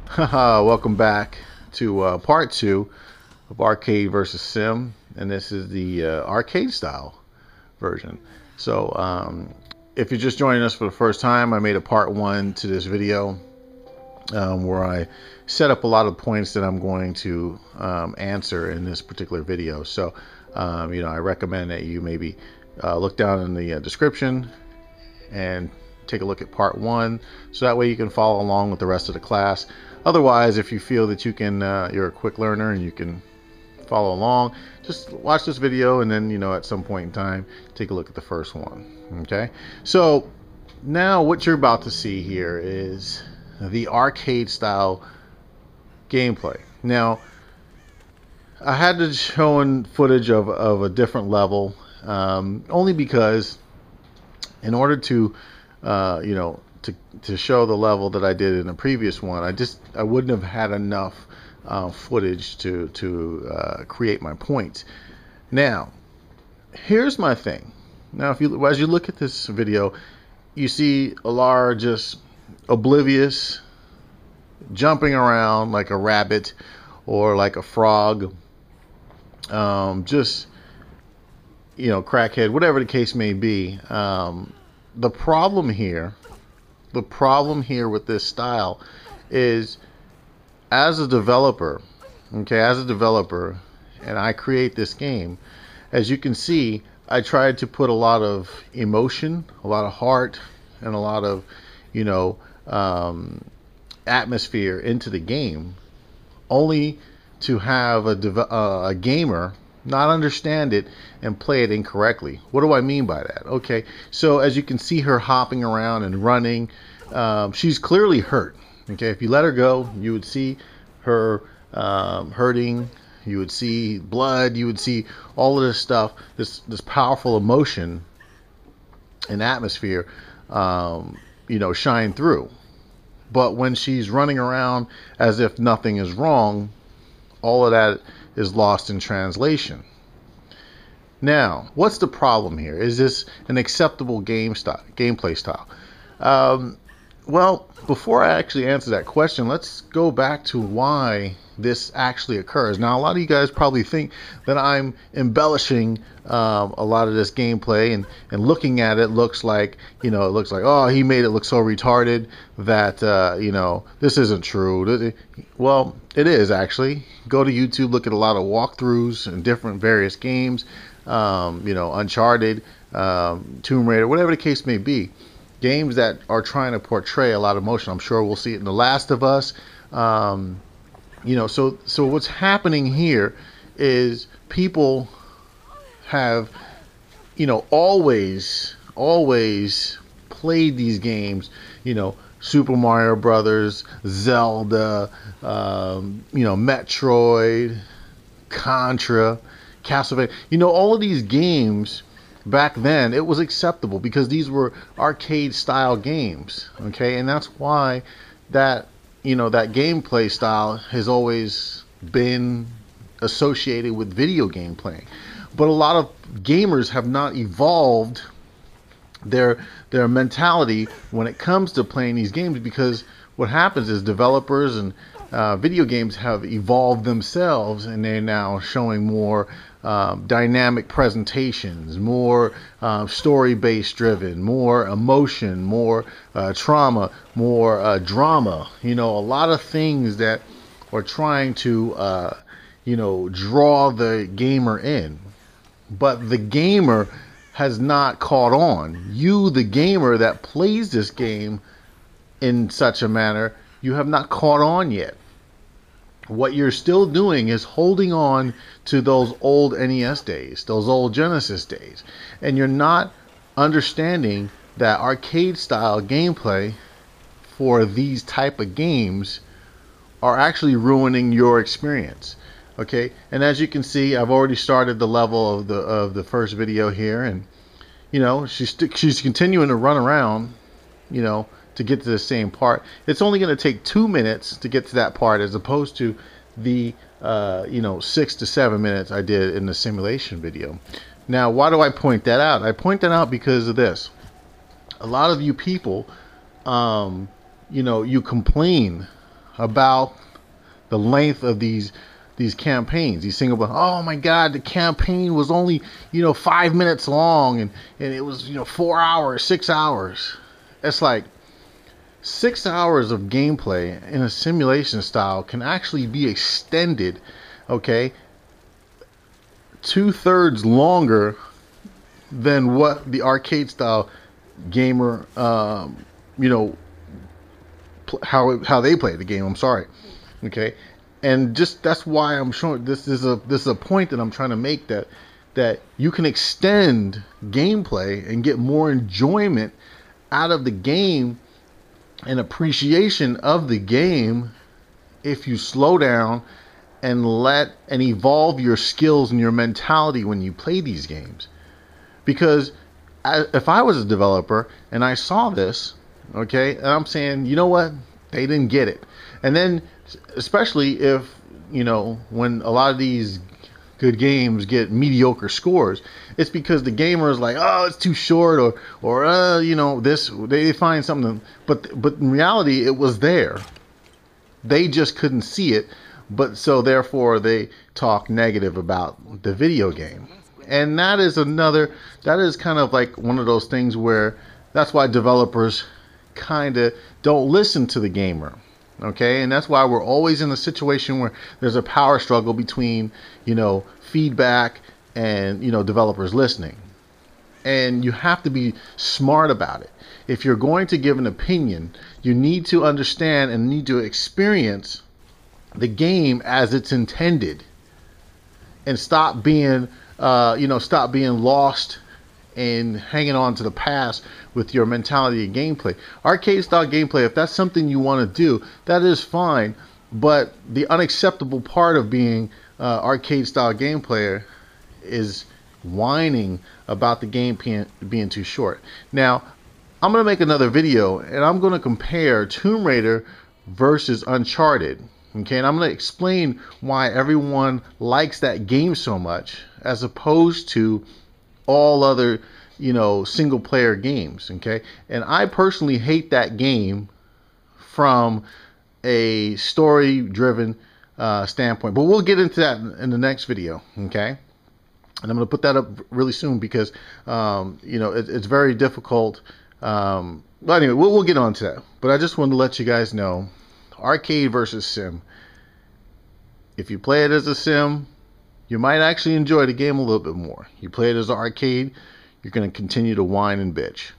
Haha, welcome back to part two of Arcade versus Sim, and this is the arcade style version. So, if you're just joining us for the first time, I made a part one to this video where I set up a lot of points that I'm going to answer in this particular video. So, I recommend that you maybe look down in the description and take a look at part one, so that way you can follow along with the rest of the class. Otherwise, if you feel that you can, you're a quick learner and you can follow along, just watch this video and then, at some point in time, take a look at the first one. Okay, so now what you're about to see here is the arcade style gameplay. Now, I had to show footage of a different level, only because in order to to show the level that I did in the previous one, I wouldn't have had enough footage to create my points. Now, here's my thing. Now, as you look at this video, you see Alara just oblivious, jumping around like a rabbit or like a frog, just crackhead, whatever the case may be. The problem here with this style is, as a developer, and I create this game, as you can see, I tried to put a lot of emotion, a lot of heart, and a lot of, atmosphere into the game, only to have a gamer not understand it and play it incorrectly. What do I mean by that? Okay, so as you can see her hopping around and running, she's clearly hurt. Okay, if you let her go, you would see her hurting. You would see blood. You would see all of this stuff, this powerful emotion and atmosphere, shine through. But when she's running around as if nothing is wrong, all of that is lost in translation. Now, what's the problem here? Is this an acceptable gameplay style? Well, before I actually answer that question, let's go back to why this actually occurs. Now, a lot of you guys probably think that I'm embellishing a lot of this gameplay, and looking at it looks like, oh, he made it look so retarded that, this isn't true. Well, it is actually. Go to YouTube, look at a lot of walkthroughs and different various games, Uncharted, Tomb Raider, whatever the case may be. Games that are trying to portray a lot of emotion. I'm sure we'll see it in The Last of Us. So what's happening here is people have, always played these games, Super Mario Brothers, Zelda, Metroid, Contra, Castlevania. All of these games, back then, it was acceptable because these were arcade style games. Okay, and that's why that gameplay style has always been associated with video game playing. But a lot of gamers have not evolved their mentality when it comes to playing these games, because what happens is developers and video games have evolved themselves, and they're now showing more dynamic presentations, more story-based driven, more emotion, more trauma, more drama. A lot of things that are trying to draw the gamer in. But the gamer has not caught on. You, the gamer that plays this game in such a manner, you have not caught on yet. What you're still doing is holding on to those old NES days, those old Genesis days, and you're not understanding that arcade style gameplay for these type of games are actually ruining your experience. Okay, and as you can see, I've already started the level of the first video here, and she's continuing to run around, to get to the same part. It's only going to take 2 minutes to get to that part, as opposed to the 6 to 7 minutes I did in the simulation video. Now, why do I point that out? I point that out because of this. A lot of you people, you complain about the length of these campaigns, these single. Oh my God, the campaign was only 5 minutes long, and it was 4 hours, 6 hours. It's like 6 hours of gameplay in a simulation style can actually be extended, okay, 2/3 longer than what the arcade style gamer, how they play the game. I'm sorry, okay, and just that's why I'm showing this is a point that I'm trying to make, that you can extend gameplay and get more enjoyment out of the game and appreciation of the game if you slow down and evolve your skills and your mentality when you play these games. Because if I was a developer and I saw this, okay, and I'm saying, you know what, they didn't get it. And then, especially if, when a lot of these good games get mediocre scores, it's because the gamer is like, oh, it's too short, or this, they find something. But in reality, it was there. They just couldn't see it, but so therefore they talk negative about the video game. And that is kind of like one of those things where that's why developers kind of don't listen to the gamer. Okay, and that's why we're always in a situation where there's a power struggle between, feedback and, developers listening. And you have to be smart about it. If you're going to give an opinion, you need to understand and need to experience the game as it's intended, and stop being lost and hanging on to the past with your mentality and gameplay. Arcade style gameplay, if that's something you want to do, that is fine. But the unacceptable part of being arcade style gameplayer is whining about the game being too short. Now, I'm going to make another video and I'm going to compare Tomb Raider versus Uncharted. Okay, and I'm going to explain why everyone likes that game so much as opposed to all other, single player games. Okay, and I personally hate that game from a story driven standpoint, but we'll get into that in the next video. Okay, and I'm going to put that up really soon because it's very difficult. But anyway, we'll get on to that. But I just wanted to let you guys know, arcade versus sim. If you play it as a sim, you might actually enjoy the game a little bit more. You play it as an arcade, you're going to continue to whine and bitch.